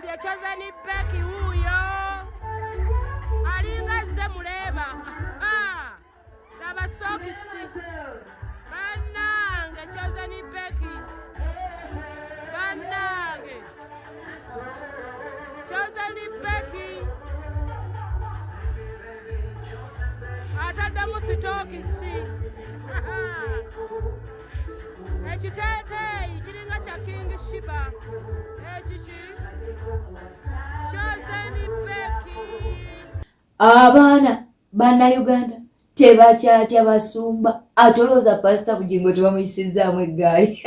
ndiye Chosen Becky huyo. Alingaze mulema. Nabasokisi. Banange Chosen Becky. Banange. Chosen Becky. Atadde mu sitokisi. Ekiteeteeyi kiringa kya King Shiba. Ekiki Chosen Becky. Abaana bannayuganda tebakyatya basumba atolooza Pastor Bugingo tebamuyisizaamu eggaali.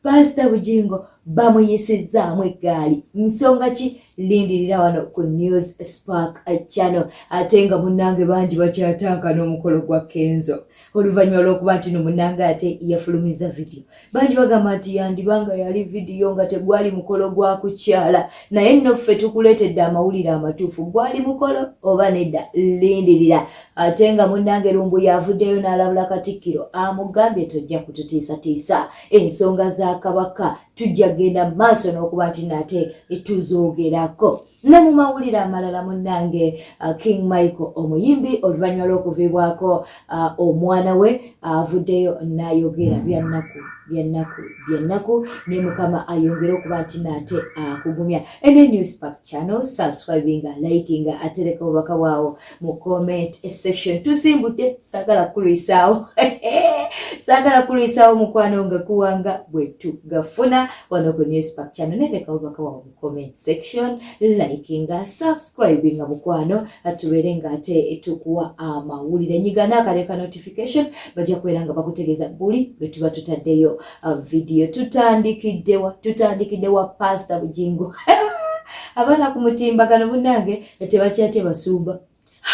Pastor Bugingo bamuyisizaamu eggaali. Nsonga ki? Lindirira wano ku News Spark channel. Ate nga munnange bangi bakyatanka n'omukolo gwa Kenzo. Oluvannyuma lw'okuba nti munnange ate yafulumiza video. Bangi bagamba nti yandibanga yali video nga tegwali mukolo gwa kukyala. Naye nno ffe tukuleetedde amawulire amatuufu. Gwali mukolo oba nedda? Lindirira. Ate nga munnange Lumbu yavuddeyo n'alabula Katikkiro amugambye tojja kututiisatiisa. Ensonga za Kabaka tujja genda maaso n'okuba nti nate tuzoogerako. Ne mu mawulire amalala munnange King Michael omuyimbi oluvannyuma lw'okuviibwako omwana we avuddeyo n'ayogera byannaku ne Mukama ayongere okuba nti nate akugumya. Ene News Spark channel subscribinga likinga atereka obubaka bwawo mu comment section. Tusimbudde saagala kulwisaawo saagala kulwisaawo mukwano nga kuwanga bwetu gafuna wano ku News Spark channel. Nereka obubaka bwawo mu comment section, likinga, subscribinga mukwano atubeere nga ate tukuwa amawulire. Nyigana akaleka notification bajja kubeera nga bakutegeeza buli bwe tuba tutaddeyo video. Tutandikiddewa Pastor Bugingo. Abaana ku mutimbagano munnange tebakyatya basumba.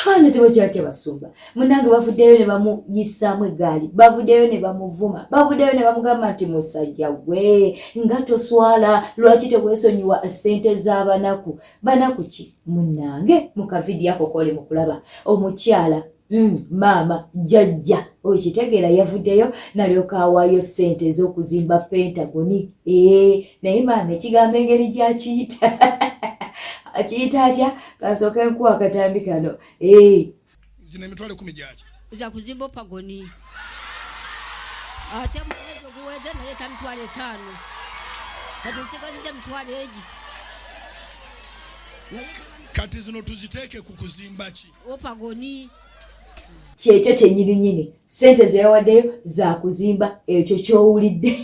Abaana tebakyatya basumba. Munnange bavuddeyo ne bamuyisaamu eggaali. Bavuddeyo ne bamuvuma. Bavuddeyo ne bamugamba nti musajja we nga toswala, lwaki teweesonyiwa ssente z'abanaku. Banaku ki? Munnange mu kavidiyo ako kole mu kulaba omukyala maama jjajja okitegeera yavuddeyo nalyoka awaayo ssente ez'okuzimba Pentagoni. Naye maama ekigambo engeri gy'akiyita akiyita atya? Kasooka enkuwa akatambi kano. Gino emitwalo 10 gyaki za kuzimba Pentagoni. Ate mwezi oguwedde naleeta mitwalo 5. Kati nsigaziza mitwalo egi. Kati zino tuziteeke ku kuzimba ki? Pentagoni. Kyekyo kyennyininyini ssente ze yawaddeyo za kuzimba ekyo ky'owulidde.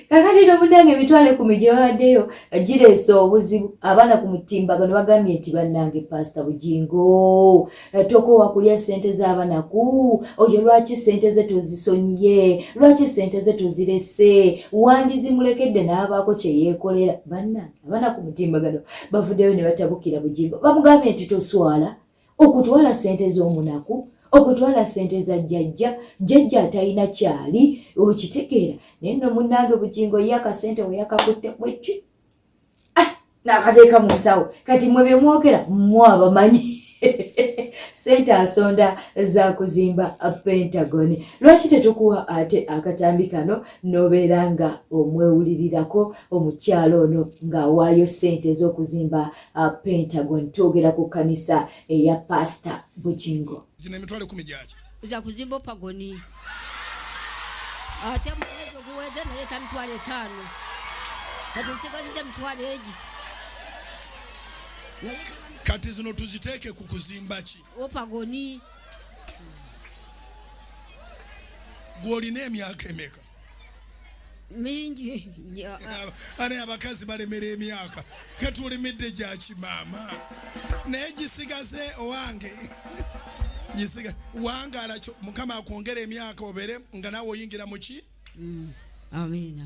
Kakati no munnange emitwalo 10 gye yawaddeyo gireese obuzibu. Abaana ku mutimbagano bagambye nti bannange Pastor Bugingo tokowa kulya ssente z'abanaku. Oyo lwaki ssente ze tozisonyiye? Lwaki ssente ze tozirese? Wandizimulekedde n'abaako kye yeekolera. Bannange abaana ku mutimbagano bavuddeyo ne batabukira Bugingo. Bamugambye nti toswala okutwala ssente z'omunaku, okutwala ssente za jjajja atalina kyali okitegeera. Naye nno munnange Bugingo ye akasente we yakakutte bwekki n'akateeka mu nsawo. Kati mwe bye mwogera mwabamanyi. Ssente asonda za kuzimba Pentagoni. Lwaki tetukuwa ate akatambi kano n'obeera nga omwewulirirako omukyalo ono ng'awaayo ssente z'okuzimba Pentagoni? Twogera ku kkanisa eya Pastor Bugingo. Gino emitwalo 10 gyaki za kuzimba Pentagoni. Ate mwezi oguwedde naleeta mitwalo 5. Kati nsigaziza mitwalo egi. Kati zino tuziteeke ku kuzimba ki? Pentagoni. Gw'olina emyaka emeka? Mingi. Ane abakazi balemera emyaka. Kati olemedde gyaki maama? Naye gisigaze owange. Gisiga wangala Mukama akwongera emyaka obeere nga naawe oyingira mu ki? Amina.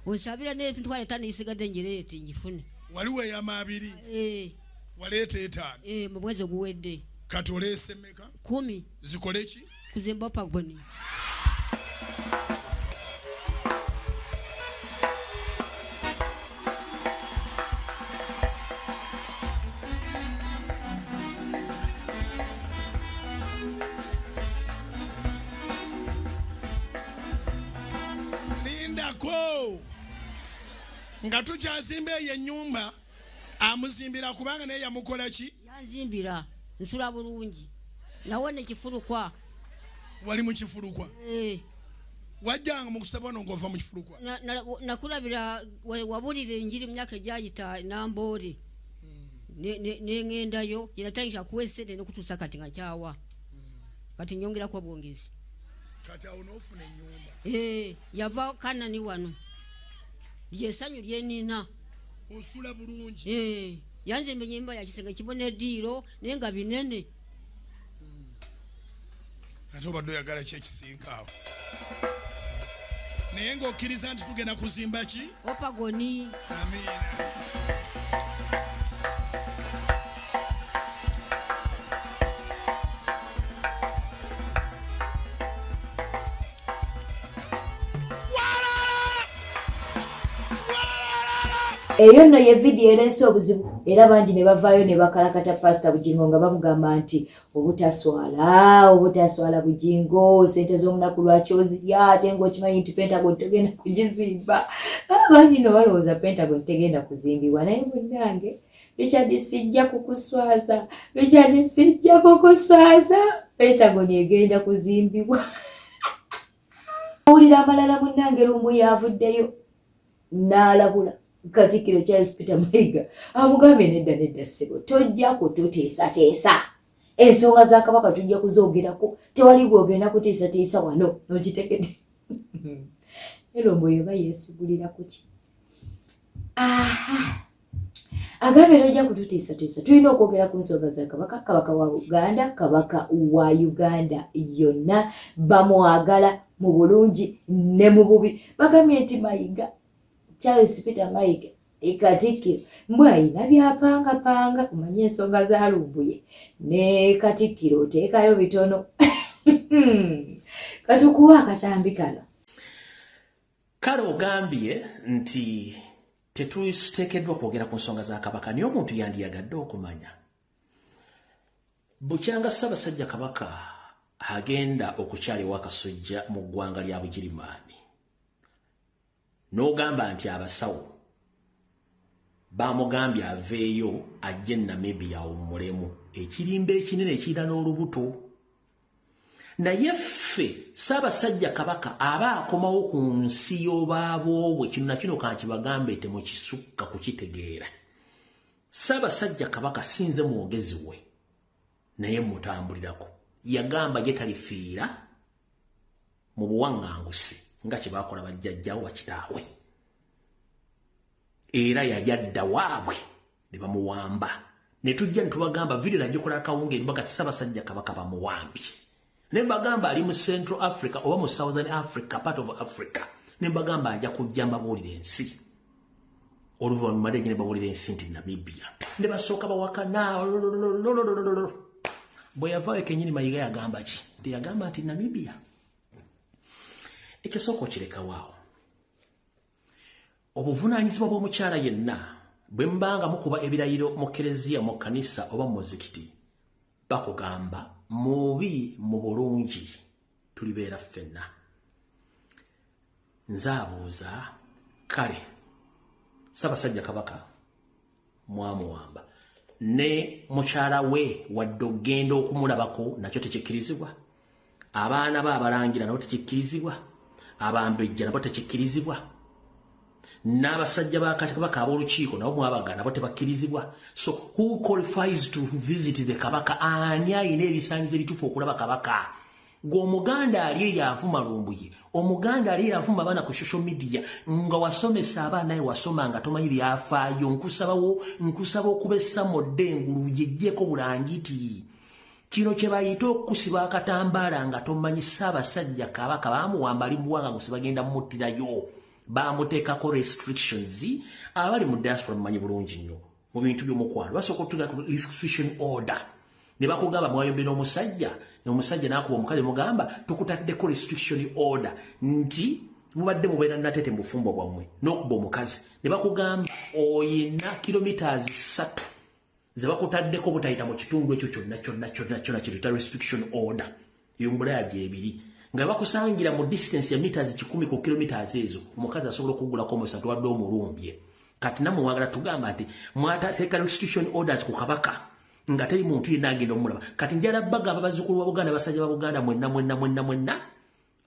Osabira n'emitwalo 5 isigadde ngireete ngifune. Waliwo eyama 2. Waleeta 5. Mu mwezi oguwedde. Kati oleese mmeka? 10. Zikole ki? Kuzimba Pentagoni. nga tukyazimba eyo ennyumba amuzimbira kubanga naye yamukola ki? Yanzimbira nsula bulungi nawo ne kifulukwa. Wali mu kifulukwa? Wajjanga mu kusaba wano ng'ova mu kifulukwa? Nakulabira wabulira enjiri mu myaka egyayita Namboole n'eŋŋendayo yenatandika kuwa essente n'okutuusa kati nga kyawa kati nyongerako bwongezi. Kati awo n'ofuna ennyumba? Yava Kanani wano lyessanyu lyenina. Osula bulungi? Yanzimba ennyumba ya kisenge kibona eddiiro naye nga binene. Ate obadde oyagala ki ekisinga awo? Naye ng'okkiriza nti tugenda kuzimba ki? Opagoni. Amiina. Eyo nno ye video ereese obuzibu era bangi ne bavaayo ne bakalakata Pastor Bugingo nga bamugamba nti obutaswala Bugingo sente z'omunaku lwaki ozirya ate ng'okimanyi nti Pentagon tegenda kugizimba. Bangi no balowooza Pentagon tegenda kuzimbibwa naye munnange Richard sijja kukuswaza Pentagon egenda kuzimbibwa. Owulira amalala munnange Lumbu yavuddeyo n'alabula Katikkiro Charles Peter Mayiga amugambye nedda ssebo tojja kututeesa ensonga za Kabaka tujja kuzoogerako tewali gwogenda kuteesa wano nokitegedde. Lumbu yoba yeesibulira ku ki? Agambye tojja kututeesa tulina okwogera ku nsonga za Kabaka wa Uganda, Kabaka wa Uganda yonna bamwagala mu bulungi ne mu bubi. Bagambye nti Mayiga Charles Peter Mayiga Katikkiro mbwe ayina byapanga kumanya ensonga za Lumbuye ne Katikkiro oteekayo bitono. Katukuwa akatambi kano. Kale ogambye nti tetuteekeddwa kwogera ku nsonga za Kabaka naye omuntu yandiyagadde okumanya bukyanga Ssaabasajja Kabaka agenda okukyaliwa Kasujja mu ggwanga lya Bugirimaani n'ogamba nti abasawo bamugambye aveeyo ajje Namibia omulemu ekirimba ekinene ekirina n'olubuto. Naye ffe Ssaabasajja Kabaka aba akomawo ku nsi y'obwaboobwe kino nakino kankibagambe temukisukka kukitegeera. Ssaabasajja Kabaka sinze mwogezi we naye mutambulirako yagamba gye talifiira mu buwaŋŋanguse nga kye baakola bajjajjawo bakitaawe era yali adda waabwe ne bamuwamba ne tujja ne tubagamba video nagyokola akawungeeri baga Ssaabasajja Kabaka bamuwambye ne mbagamba ali mu Central Africa oba mu Southern Africa part of Africa ne mbagamba ajja kujja mbabuulira ensi oluvannyuma ne babuulira ensi nti Namibia ne basooka bawakana bwe yavaayo kennyini Mayiga yagamba ki teyagamba nti Namibia. Ekisooka okirekawo obuvunaanyizibwa bw'omukyala yenna bwe mbanga mukuba ebirayiro mu kereziya mu kanisa oba mu muzikiti bakugamba mubi mu bulungi tulibeera ffenna. Nze abuuza kale Ssaabasajja Kabaka mwamuwamba ne mukyala we wadde ogenda okumulabako nakyo tekikkirizibwa, abaana be abalangira nabo tekikkirizibwa, abambejja nabo tekikkirizibwa, n'abasajja ba Kabaka ab'olukiiko nabo mwabagana nabo tebakkirizibwa. So who qualifies to visit the Kabaka? Ani ayina ebisaanyizo ebituufu okulaba Kabaka? Ng'omuganda ali eyo avuma Lumbuye, omuganda ali eyo avuma abaana ku social media nga wasomesa abaana ye wasoma nga tomanyi byafaayo, nkusaba okubessa modde engulu gyeggyeko bulangiti. Kino kye bayita okusiba akatambaala nga tomanyi Ssaabasajja Kabaka baamuwamba ali mu buwaŋŋanguse bagenda muttirayo, baamuteekako restrictions. Abali mu diaspora mumanyi bulungi nnyo mu bintu by'omukwano basooka okutuga ku restriction order ne bakugamba mwayombera omusajja n'omusajja n'akuba omukazi mugamba tukutaddeko restriction order nti mubadde mubeera natete mu bufumbo bwammwe n'okuba omukazi ne bakugamba oyina kilometers 3 ze bakutaddeko butayita mu kitundu ekyo kyonna kyonna kyonna kyonna kirita restriction order eyombulaya gyebiri nga bakusangira mu distance ya meters 10 ku kilometers ezo omukazi asobola okugula ko musatu wadde omulumbye kati namwe mwagala tugamba nti mwatateeka restitution orders ku kabaka nga teri muntu yenna agenda omulaba kati njala baga ababazzukulu wa Buganda basajja ba Buganda mwenna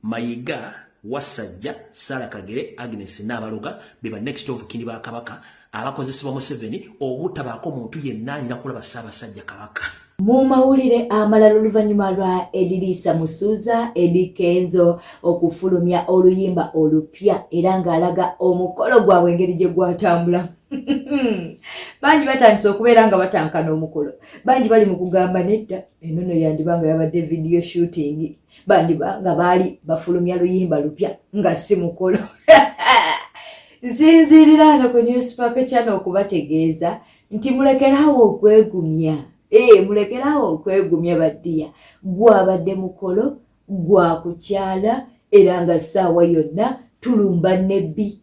Mayiga Wasajja Sara Kagere Agnes Nabaloga beba next of kin ba kabaka abakozesebwa mu 7 obutabaako muntu yenna alina kulaba Ssaabasajja kabaka. Mu mawulire amalala oluvannyuma lwa Edilisa Musuuza Eddie Kenzo okufulumya oluyimba olupya era ng'alaga omukolo gwabwe engeri gye gwatambula. Bangi batandise okubeera nga batankana omukolo. Bangi bali mu kugamba nedda ennono yandibanga yabadde video shooting. Bandi nga baali bafulumya luyimba lupya nga si mukolo. Nsinzirira ku Newspark Channel okubategeeza nti mulekerawo okwegumya. Mulekerawo okwegumya baddiya. Gwabadde mukolo gwa kukyala era nga ssaawa yonna tulumba nebbi.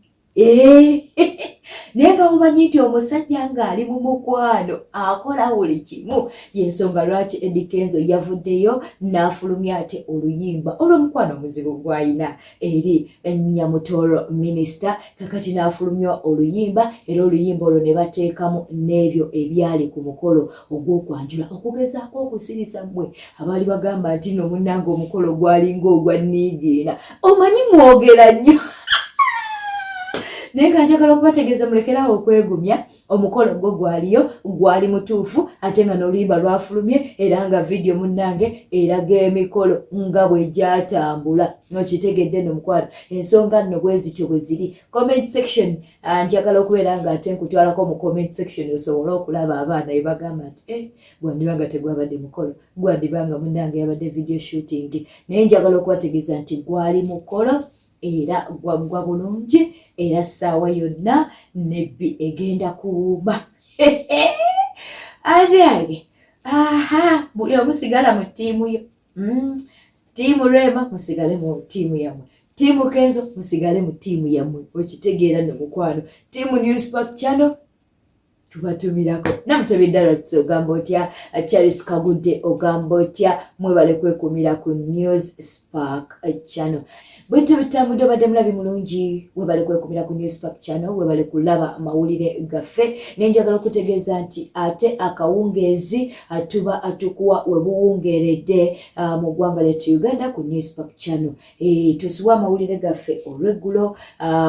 Naye nga mumanyi nti omusajja ng'ali mu mukwano akola buli kimu y'ensonga lwaki Eddie Kenzo yavuddeyo n'afulumya ate oluyimba olw'omukwano omuzibu gw'alina eri Nyamutoro minisita kakati n'afulumya oluyimba era oluyimba olwo ne bateekamu n'ebyo ebyali ku mukolo ogw'okwanjula okugezaako okusirisa mmwe abaali bagamba nti no munnange omukolo gwalinga ogwa Niigiina omanyi mwogera nnyo. Naye nga njagala okubategeeza mulekerawo okwegumya omukolo gwo gwali mutuufu ate nga n'oluyimba lwafulumye era nga video munnange eraga emikolo nga bwe gyatambula nokitegedde n'omukwano ensonga nno bwe zityo bwe ziri. Comment section njagala okubeera nga ate nkutwalako mu comment section osobole okulaba abaana bye bagamba nti gwandibanga tegwabadde mukolo gwandibanga munnange yabadde video shooting naye njagala okubategeeza nti gwali mukolo era gwaggwa bulungi era ssaawa yonna nebbi egenda kuwuuma. Ate buli omusigala mu ttiimu yo. Ttiimu Rema musigale mu ttiimu yammwe. Ttiimu Kenzo musigale mu ttiimu yammwe. Okitegeera no mukwano. Ttiimu Newspark Channel tubatumirako. Namutebe Darats ogamba otya, Charles Kagudde ogamba otya, mwebale kwekumira ku Newspark Channel. Bwete bitambudde obadde mulabi mulungi webale kwekumira ku Newspark Channel webale kulaba amawulire gaffe nenjagala okutegeeza nti ate akawungeezi tuba atukuwa webuwungeredde mu ggwanga lyettu Uganda ku Newspark Channel. Tusiwa amawulire gaffe olweggulo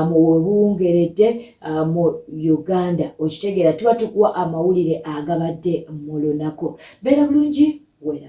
mu webuwungeredde mu Uganda okitegeera tuba tukuwa amawulire agabadde mu lunaku. Beera bulungi wera.